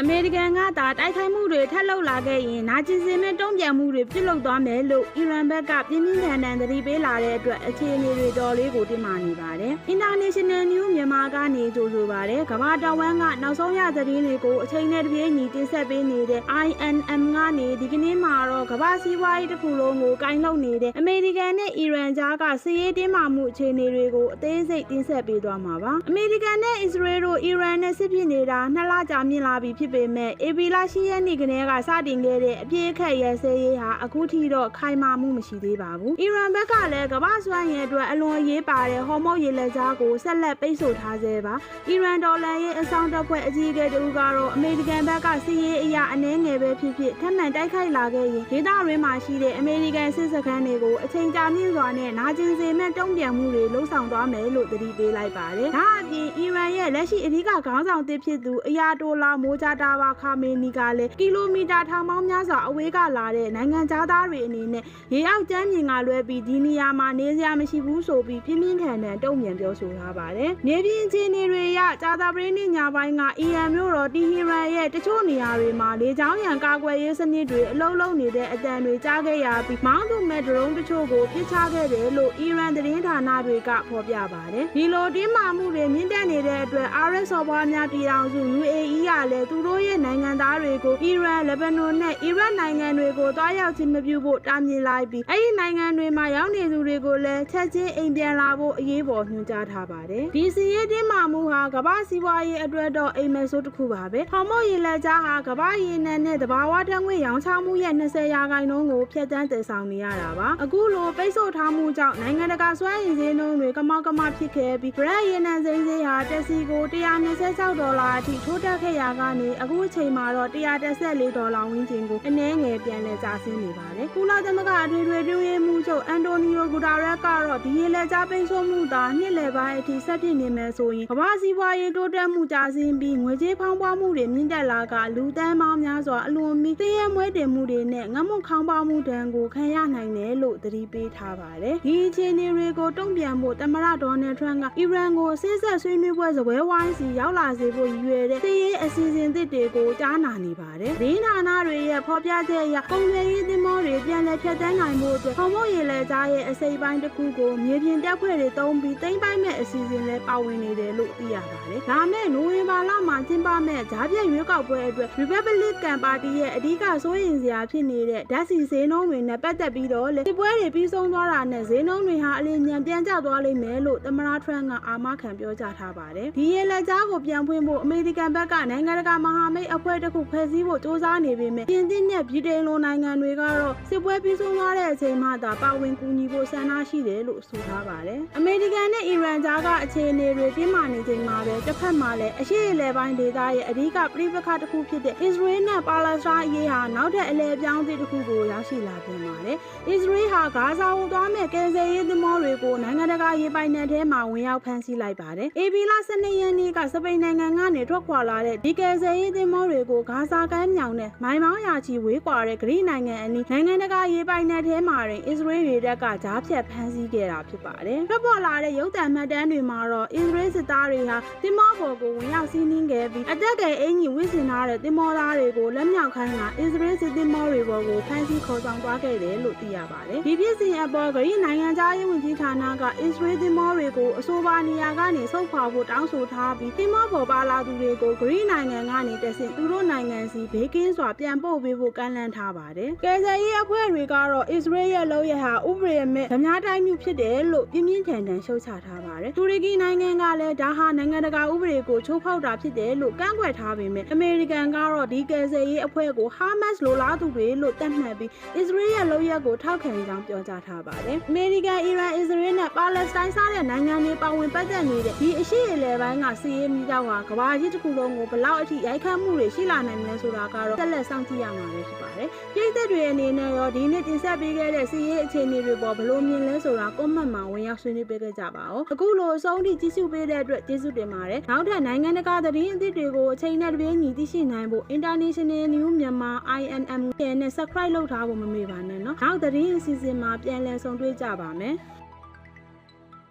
အမေရိကန်ကသာတိုက်ခိုက်မှုတွေထပ်လုပ်လာခဲ့ရင်နာကျင်စင်မဲ့တုံ့ပြန်မှုတွေပြုလုပ်သွားမယ်လို့အီရန်ဘက်ကပြင်းပြင်းထန်ထန်သတိပေးလာတဲ့အတွက်အခြေအနေတွေတော်လေးကိုတင်းမာနေပါတယ်။ International News မြန်မာကနေကြိုဆိုပါတယ်။ကမ္ဘာတော်ဝန်ကနောက်ဆုံးရသတင်းတွေကိုအချိန်နဲ့တပြေးညီတင်ဆက်ပေးနေတဲ့ INM ကနေဒီကနေ့မှာတော့ကမ္ဘာစီးပွားရေးတစ်ခုလုံးကိုကိုင်လှုပ်နေတဲ့အမေရိကန်နဲ့အီရန်ကြားကစစ်ရေးတင်းမာမှုအခြေအနေတွေကိုအသေးစိတ်တင်ဆက်ပေးသွားမှာပါ။အမေရိကန်နဲ့အစ္စရေးတို့အီရန်နဲ့စစ်ဖြစ်နေတာ2 လကြာမြင့်လာပြီဖြစ်ပေမဲ့ဧပြီလ10 ရက်နေ့ကတည်းကစတင်ခဲ့တဲ့အပြည့်အခက်ရဲစဲရေးဟာအခုထိတော့ခိုင်မာမှုမရှိသေးပါဘူး။အီရန်ဘက်ကလည်းကမ္ဘာစွမ်းရည်အတွက်အလွန်အရေးပါတဲ့ဟော်မုတ်ရေလက်ကြားကိုဆက်လက်ပိတ်ဆို့ထားဆဲပါ။အီရန်ဒေါ်လာရဲ့အဆောင်တပ်ဖွဲ့အကြီးအကဲတူကတော့အမေရိကန်ဘက်ကစစ်ရေးအရာအနှဲငယ်ပဲဖြစ်ဖြစ်ထပ်မံတိုက်ခိုက်လာခဲ့ရင်ဒေသရင်းမှာရှိတဲ့အမေရိကန်စစ်စခန်းတွေကိုအချိန်ကြာမြင့်စွာနဲ့နာကျင်စေမဲ့တုံ့ပြန်မှုတွေလှုံ့ဆော်သွားမယ်လို့သတိပေးလိုက်ပါတယ်။ဒါအပြင်အီရန်ရဲ့လက်ရှိအဓိကခေါင်းဆောင်သစ်ဖြစ်သူအယာတိုလာမိုဂျာတာဘာခါမေနီကလည်းကီလိုမီတာထောင်ပေါင်းများစွာအဝေးကလာတဲ့နိုင်ငံသားတွေအနေနဲ့ရေအောက်ကျမ်းမြင်ကလွဲပြီးဒီနေရာမှာနေစရာမရှိဘူးဆိုပြီးပြင်းပြင်းထန်ထန်တုံ့ပြန်ပြောဆိုထားပါတယ်။နေပြည်အခြေအနေတွေရကြာသပတေးနေ့ညပိုင်းကအီရန်မြို့တော်တီဟီရန်ရဲ့တချို့နေရာတွေမှာလေကြောင်းရန်ကာကွယ်ရေးစနစ်တွေအလုံးလုံးနေတဲ့အတန်တွေကြားခဲ့ရပြီးမောင်းသူမဲ့ဒရုန်းတချို့ကိုပစ်ချခဲ့တယ်လို့အီရန်သတင်းဌာနတွေကဖော်ပြပါတယ်။ဒီလိုတင်းမာမှုတွေမြင့်တက်နေတဲ့အတွက်အာရပ်စော်ဘွားများပြည်ထောင်စု UAE ကလည်းသူတို့ရဲ့နိုင်ငံသားတွေကိုအီရန်၊လက်ဘနွန်နဲ့အီရတ်နိုင်ငံတွေကိုတွားရောက်ခြင်းမပြုဖို့တားမြစ်လိုက်ပြီးအဲဒီနိုင်ငံတွေမှာရောက်နေသူတွေကိုလည်းချက်ချင်းအိမ်ပြန်လာဖို့အရေးပေါ်ညွှန်ကြားထားပါတယ်။ဒီစီရေးတင်းမာမှုဟာကမ္ဘာစီးပွားရေးအတွက်တော့အိမ်မက်ဆိုးတစ်ခုပါပဲ။ဟော်မုတ်ရေလက်ကြားဟာကမ္ဘာရေနံနဲ့သဘာဝဓာတ်ငွေ့ရောင်းချမှုရဲ့20%ကိုဖျက်ဆီးတည်ဆောင်နေရတာပါ။အခုလိုပိတ်ဆို့ထားမှုကြောင့်နိုင်ငံတကာစွမ်းအင်ဈေးနှုန်းတွေကမောက်ကမဖြစ်ခဲ့ပြီး Brent ရေနံစိမ်းဈေးဟာတက်စီကို$126အထိထိုးတက်ခဲ့ရာကနေအခုအချိန်မှာတော့$114ဝန်းကျင်ကိုအနည်းငယ်ပြန်လည်ကျဆင်းနေပါတယ်။ကုလသမဂ္ဂအထွေထွေတွင်းရေးမှူးချုပ်အန်တိုနီယိုဂူတာရက်ကတော့ဒီရေလက်ကြားပိတ်ဆို့မှုသာနှစ်လယ်ပိုင်းအထိဆက်ဖြစ်နေမယ်ဆိုရင်ကမ္ဘာစီးပွားရေးတိုးတက်မှုကျဆင်းပြီးငွေကြေးဖောင်းပွားမှုတွေမြင့်တက်လာကလူသန်းပေါင်းများစွာအလွန်မီသိရဲမွဲတင်မှုတွေနဲ့ငတ်မွတ်ခေါင်းပါမှုတန်းကိုခံရနိုင်တယ်လို့သတိပေးထားပါတယ်။ဒီအခြေအနေတွေကိုတုံ့ပြန်ဖို့သမ္မတဒေါ်နယ်ထရန့်ကအီရန်ကိုစစ်ဆက်ဆွေးနွေးပွဲစပွဲဝိုင်းစီရောက်လာစေဖို့ရည်ရွယ်တဲ့စစ်ရေးအစီအစဉ်သစ်တွေကိုကြားနာနေပါတယ်။ဒင်းဌာနတွေရဲ့ဖော်ပြချက်အရကုန်သွယ်ရေးသင်္ဘောတွေပြန်လည်ဖြတ်သန်းနိုင်ဖို့အတွက်ဟော်မုတ်ရေလက်ကြားရဲ့အစိပ်ပိုင်းတစ်ခုကိုမြေပြင်တပ်ဖွဲ့တွေသုံးပြီးသိမ်းပိုက်မဲ့အစီအစဉ်လည်းပါဝင်နေတယ်လို့သိရပါတယ်။ဒါမဲ့နိုဝင်ဘာလမှာကျင်းပမဲ့ဂျားပြည့်ရွေးကောက်ပွဲအတွက် Republican Party ရဲ့အဓိကစိုးရိမ်စရာဖြစ်နေတဲ့ဓာတ်ဆီဈေးနှုန်းတွေနဲ့ပတ်သက်ပြီးတော့လေစစ်ပွဲတွေပြီးဆုံးသွားတာနဲ့ဈေးနှုန်းတွေဟာအလင်းမြန်ပြန်ကျသွားလိမ့်မယ်လို့သမ္မတထရန့်ကအာမခံပြောကြားထားပါတယ်။ဒီရေလက်ကြားကိုပြန်ဖွင့်ဖို့အမေရိကန်ဘက်ကနိုင်ငံတကာမဟာမိတ်အဖွဲ့တစ်ခုဖွဲ့စည်းဖို့စ조사နေပေမဲ့ပြင်သစ်နဲ့ဗြိတိန်လိုနိုင်ငံတွေကတော့စစ်ပွဲပြီးဆုံးသွားတဲ့အချိန်မှသာပါဝင်ကူညီဖို့ဆန္ဒရှိတယ်လို့ဆိုထားပါတယ်။အမေရိကန်နဲ့အီရန်ကြားကအခြေအနေတွေတင်းမာနေချိန်မှာပဲတစ်ဖက်မှာလည်းအရှေ့အလယ်ပိုင်းဒေသရဲ့အဓိကပြိပခါတစ်ခုဖြစ်တဲ့အစ္စရေးနဲ့ပါလက်စတိုင်းအရေးဟာနောက်ထပ်အလဲပြောင်းသစ်တစ်ခုကိုရောက်ရှိလာပြန်ပါတယ်။အစ္စရေးဟာဂါဇာကိုသွားမဲ့ကယ်ဆယ်ရေးသင်္ဘောတွေကိုနိုင်ငံတကာရေပိုင်နက်ထဲမှာဝင်ရောက်ဖမ်းဆီးလိုက်ပါတယ်။ဧပြီလ12 ရက်နေ့ကစပိန်နိုင်ငံကနေထွက်ခွာလာတဲ့ဒီကယ်ဆယ်ရေးသင်္ဘောတွေကိုဂါဇာကမ်းမြောင်နဲ့မိုင်ပေါင်းရာချီဝေးကွာတဲ့ဂရိနိုင်ငံအနီးနိုင်ငံတကာရေပိုင်နက်ထဲမှာတွင်အစ္စရေးရေတပ်ကကြားဖြတ်ဖမ်းဆီးခဲ့တာဖြစ်ပါတယ်။ထွက်ပေါ်လာတဲ့ရုပ်သံမှတ်တမ်းတွေမှာတော့အစ္စရေးစစ်သားတွေဟာသင်္ဘောပေါ်ကိုဝင်ရောက်စီးနင်းခဲ့ပြီးအတက်ကယ်အင်ကြီးဝစ်ဆင်ထားတဲ့သင်္ဘောသားတွေကိုလက်မြောက်ခိုင်းကအစ္စရေးစစ်သင်္ဘောတွေပေါ်ကိုဖမ်းဆီးခေါ်ဆောင်သွားခဲ့တယ်လို့သိရပါတယ်။ဒီဖြစ်စဉ်အပေါ်ဂရိနိုင်ငံသားရေးဝန်ကြီးဌာနကအစ္စရေးသင်္ဘောတွေကိုအဆိုပါနေရာကနေဆုတ်ခွာဖို့တောင်းဆိုထားပြီးသင်္ဘောပေါ်ပါလာသူတွေကိုဂရိနိုင်ငံကနေတဆင့်သူတို့နိုင်ငံစီဘေးကင်းစွာပြန်ပို့ပေးဖို့ကမ်းလှမ်းထားပါတယ်။ကယ်ဆယ်ရေးအဖွဲ့တွေကတော့အစ္စရေးရဲ့လုပ်ရဟာဥပဒေမဲ့ဓမြတိုင်းမှုဖြစ်တယ်လို့ပြင်းပြင်းထန်ထန်ရှုတ်ချထားပါတယ်။တူရကီနိုင်ငံကလည်းဒါဟာနိုင်ငံတကာဥပဒေကိုချိုးဖောက်တာဖြစ်တယ်လို့ကန့်ကွက်ထားပေမဲ့အမေရိကန်ကတော့ဒီကယ်ဆယ်ရေးအဖွဲ့ကိုဟာမတ်စ်လိုလားသူတွေလို့သတ်မှတ်ပြီးအစ္စရေးရဲ့လုပ်ရကိုထောက်ခံကြောင်းပြောကြားထားပါတယ်။အမေရိကန်၊အီရန်၊အစ္စရေးနဲ့ပါလက်စတိုင်းစတဲ့နိုင်ငံတွေပါဝင်ပတ်သက်နေတဲ့ဒီအရှေ့အလယ်ပိုင်းကစစ်ရေးမိသားဟာကမ္ဘာကြီးတစ်ခုလုံးကိုဘလောက်အထိရိုက်ခတ်မှုတွေရှိလာနိုင်မလဲဆိုတာကတော့ဆက်လက်စောင့်ကြည့်ရမှာပဲဖြစ်ပါတယ်။ပြည်သက်တွေအနေနဲ့ရောဒီနေ့တင်ဆက်ပေးခဲ့တဲ့စစ်ရေးအခြေအနေတွေပေါ်ဘယ်လိုမြင်လဲဆိုတာကွန်မန့်မှာဝင်ရောက်ဆွေးနွေးပေးကြပါဦး။အခုလိုအဆုံးထိကြည့်ရှုပေးတဲ့အတွက်ကျေးဇူးတင်ပါတယ်။နောက်ထပ်နိုင်ငံတကာသတင်းအသစ်တွေကိုအချိန်နဲ့တပြေးညီသိရှိနိုင်ဖို့ International News မြန်မာ INM နဲ့ Subscribe လုပ်ထားဖို့မမေ့ပါနဲ့နော်။နောက်သတင်းအစီအစဉ်မှာပြန်လည်ဆုံတွေ့ကြပါမယ်။